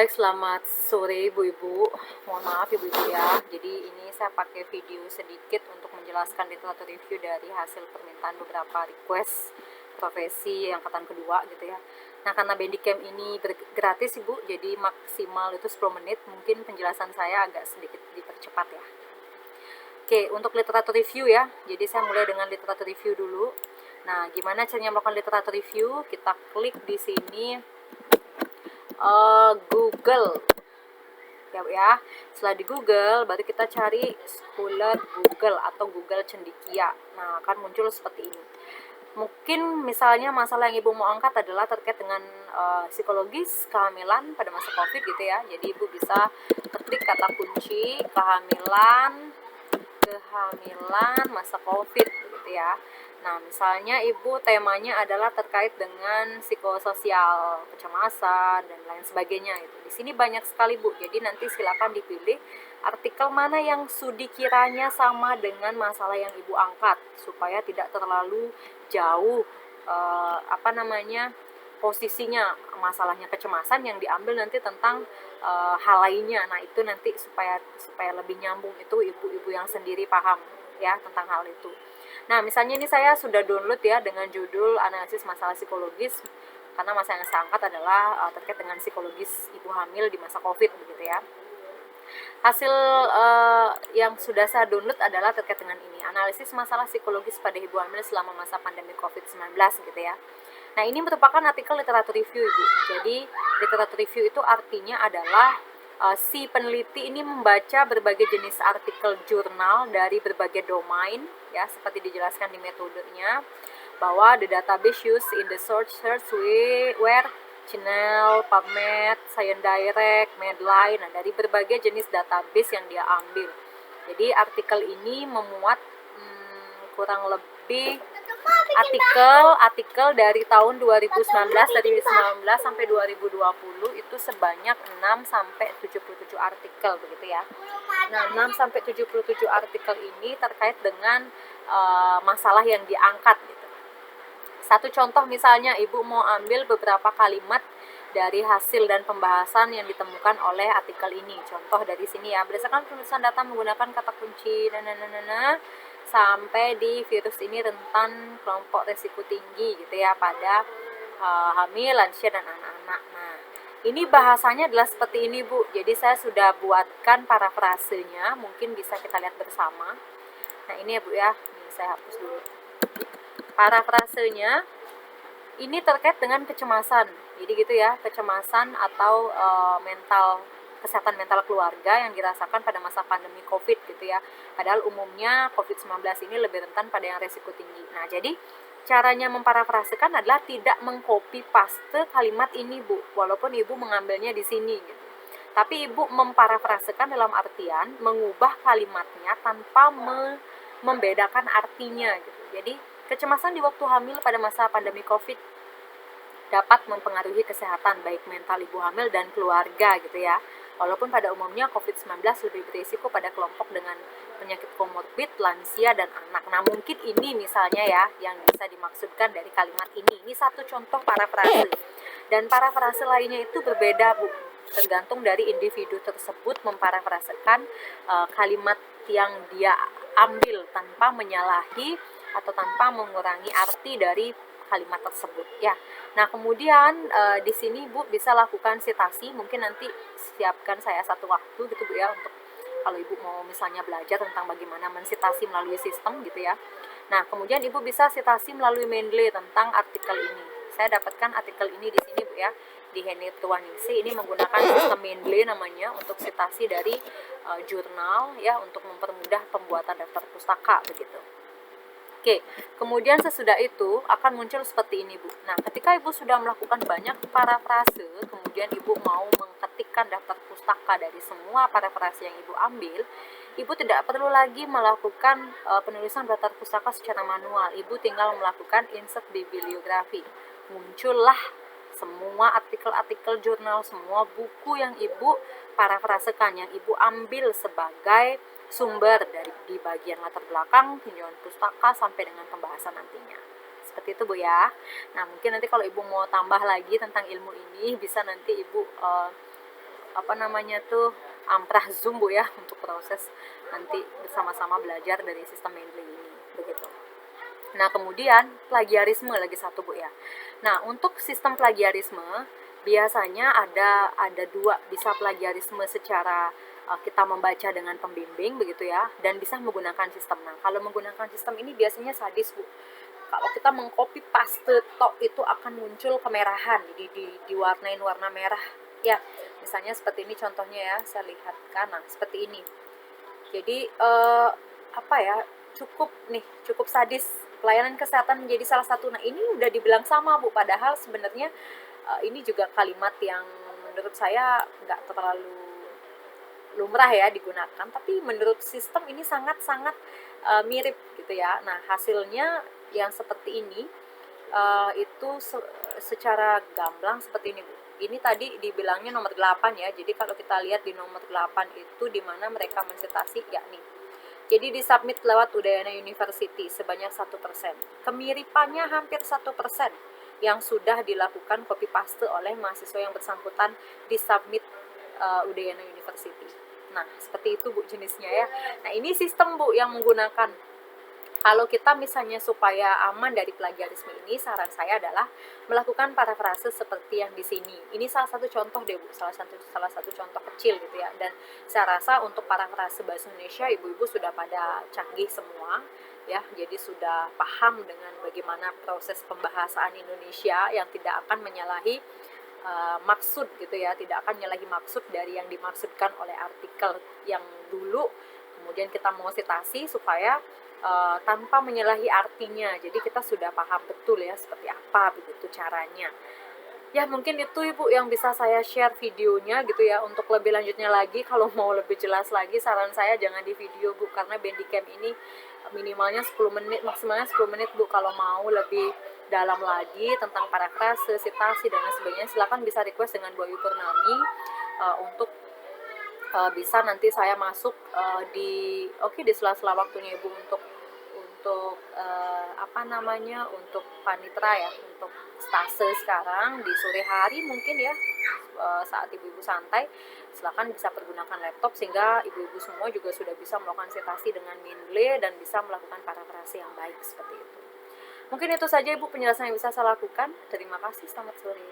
Baik, selamat sore Ibu-Ibu. Mohon maaf Ibu-Ibu ya. Jadi ini saya pakai video sedikit untuk menjelaskan literatur review dari hasil permintaan beberapa request profesi angkatan kedua gitu ya. Nah, karena Bandicam ini gratis Ibu, jadi maksimal itu 10 menit. Mungkin penjelasan saya agak sedikit dipercepat ya. Oke, untuk literatur review ya. Jadi saya mulai dengan literatur review dulu. Nah, gimana caranya melakukan literatur review? Kita klik di sini Google ya. Setelah di Google baru kita cari Scholar Google atau Google Cendekia. Nah, akan muncul seperti ini. Mungkin misalnya masalah yang Ibu mau angkat adalah terkait dengan psikologis kehamilan pada masa COVID gitu ya. Jadi Ibu bisa ketik kata kunci kehamilan masa COVID gitu ya. Nah, misalnya Ibu temanya adalah terkait dengan psikososial, kecemasan dan lain sebagainya itu. Di sini banyak sekali Bu. Jadi nanti silakan dipilih artikel mana yang studi kiranya sama dengan masalah yang Ibu angkat supaya tidak terlalu jauh posisinya. Masalahnya kecemasan yang diambil nanti tentang hal lainnya. Nah, itu nanti supaya lebih nyambung itu ibu-ibu yang sendiri paham ya tentang hal itu. Nah, misalnya ini saya sudah download ya dengan judul analisis masalah psikologis, karena masalah yang saya angkat adalah terkait dengan psikologis ibu hamil di masa COVID begitu ya. Hasil yang sudah saya download adalah terkait dengan ini, analisis masalah psikologis pada ibu hamil selama masa pandemi COVID-19 gitu ya. Nah, ini merupakan artikel literatur review Ibu. Jadi literatur review itu artinya adalah si peneliti ini membaca berbagai jenis artikel jurnal dari berbagai domain ya, seperti dijelaskan di metodenya bahwa the database used in the search where Channel, PubMed, Science Direct, Medline, nah dari berbagai jenis database yang dia ambil. Jadi artikel ini memuat kurang lebih artikel dari tahun 2019 dari 19 sampai 2020 itu sebanyak 6 sampai 77 artikel begitu ya. Nah, 6 sampai 77 artikel ini terkait dengan masalah yang diangkat gitu. Satu contoh misalnya Ibu mau ambil beberapa kalimat dari hasil dan pembahasan yang ditemukan oleh artikel ini. Contoh dari sini ya, berdasarkan penulisan data menggunakan kata kunci sampai di virus ini rentan kelompok resiko tinggi gitu ya pada hamil, lansia dan anak-anak. Nah, ini bahasanya adalah seperti ini Bu. Jadi saya sudah buatkan parafrasenya, mungkin bisa kita lihat bersama. Nah, ini ya Bu ya. Ini saya hapus dulu. Parafrasenya ini terkait dengan kecemasan. Jadi gitu ya, kecemasan atau kesehatan mental keluarga yang dirasakan pada masa pandemi COVID gitu ya. Padahal umumnya COVID-19 ini lebih rentan pada yang resiko tinggi. Nah, jadi caranya memparafrasekan adalah tidak mengcopy paste kalimat ini Bu, walaupun Ibu mengambilnya di sini gitu. Tapi Ibu memparafrasekan dalam artian mengubah kalimatnya tanpa membedakan artinya gitu. Jadi kecemasan di waktu hamil pada masa pandemi COVID dapat mempengaruhi kesehatan baik mental ibu hamil dan keluarga gitu ya. Walaupun pada umumnya COVID-19 lebih berisiko pada kelompok dengan penyakit komorbid, lansia, dan anak. Nah, mungkin ini misalnya ya yang bisa dimaksudkan dari kalimat ini. Ini satu contoh parafrase. Dan parafrase lainnya itu berbeda Bu, tergantung dari individu tersebut memparafrasekan kalimat yang dia ambil tanpa menyalahi atau tanpa mengurangi arti dari kalimat tersebut ya. Nah, kemudian di sini Bu bisa lakukan sitasi, mungkin nanti siapkan saya satu waktu gitu Bu ya, untuk kalau Ibu mau misalnya belajar tentang bagaimana mensitasi melalui sistem gitu ya. Nah, kemudian Ibu bisa sitasi melalui Mendeley tentang artikel ini. Saya dapatkan artikel ini di sini Bu ya, di Henry Tuanisi. Ini menggunakan sistem Mendeley namanya untuk sitasi dari jurnal ya, untuk mempermudah pembuatan daftar pustaka begitu. Oke, kemudian sesudah itu akan muncul seperti ini Bu. Nah, ketika Ibu sudah melakukan banyak parafrase, kemudian Ibu mau mengetikkan daftar pustaka dari semua parafrase yang Ibu ambil, Ibu tidak perlu lagi melakukan penulisan daftar pustaka secara manual. Ibu tinggal melakukan insert bibliografi. Muncullah semua artikel-artikel jurnal, semua buku yang Ibu parafrasekan, yang Ibu ambil sebagai sumber dari di bagian latar belakang, tinjauan pustaka sampai dengan pembahasan nantinya. Seperti itu Bu ya. Nah, mungkin nanti kalau Ibu mau tambah lagi tentang ilmu ini, bisa nanti Ibu apa namanya tuh amprah Zoom Bu ya untuk proses nanti bersama-sama belajar dari sistem Mendeley ini begitu. Nah, kemudian plagiarisme lagi satu Bu ya. Nah, untuk sistem plagiarisme biasanya ada dua, bisa plagiarisme secara kita membaca dengan pembimbing begitu ya, dan bisa menggunakan sistem. Nah, kalau menggunakan sistem ini biasanya sadis Bu. Kalau kita mengcopy paste tok itu akan muncul kemerahan, diwarnain warna merah. Ya, misalnya seperti ini contohnya ya, saya lihat kanan seperti ini. Jadi apa ya, cukup sadis. Pelayanan kesehatan menjadi salah satu. Nah, ini udah dibilang sama Bu, padahal sebenarnya ini juga kalimat yang menurut saya nggak terlalu lumrah ya digunakan, tapi menurut sistem ini sangat-sangat mirip gitu ya. Nah, hasilnya yang seperti ini itu secara gamblang seperti ini Bu. Ini tadi dibilangnya nomor 8 ya. Jadi kalau kita lihat di nomor 8 itu di mana mereka mensitasi yakni. Jadi disubmit lewat Udayana University sebanyak 1%. Kemiripannya hampir 1% yang sudah dilakukan copy paste oleh mahasiswa yang bersangkutan disubmit Udayana University. Nah, seperti itu Bu jenisnya ya. Nah, ini sistem Bu yang menggunakan. Kalau kita misalnya supaya aman dari plagiarisme ini, saran saya adalah melakukan parafrase seperti yang di sini. Ini salah satu contoh deh Bu, salah satu contoh kecil gitu ya. Dan saya rasa untuk parafrase bahasa Indonesia ibu-ibu sudah pada canggih semua ya. Jadi sudah paham dengan bagaimana proses pembahasaan Indonesia yang tidak akan menyalahi maksud gitu ya, tidak akan menyalahi maksud dari yang dimaksudkan oleh artikel yang dulu. Kemudian kita mau citasi supaya tanpa menyalahi artinya. Jadi kita sudah paham betul ya seperti apa begitu caranya. Ya mungkin itu Ibu yang bisa saya share videonya gitu ya. Untuk lebih lanjutnya lagi, kalau mau lebih jelas lagi, saran saya jangan di video Bu, karena Bandicam ini minimalnya 10 menit, maksimalnya 10 menit Bu. Kalau mau lebih dalam lagi tentang parafrase, citasi dan lain sebagainya, silakan bisa request dengan Bu Ayu Purnami untuk bisa nanti saya masuk di sela-sela waktunya Ibu untuk apa namanya, untuk panitra ya, untuk stase sekarang di sore hari mungkin ya, saat ibu-ibu santai, silakan bisa pergunakan laptop sehingga ibu-ibu semua juga sudah bisa melakukan citasi dengan Mendeley dan bisa melakukan parafrase yang baik seperti itu. Mungkin itu saja Ibu penjelasan yang bisa saya lakukan. Terima kasih, selamat sore.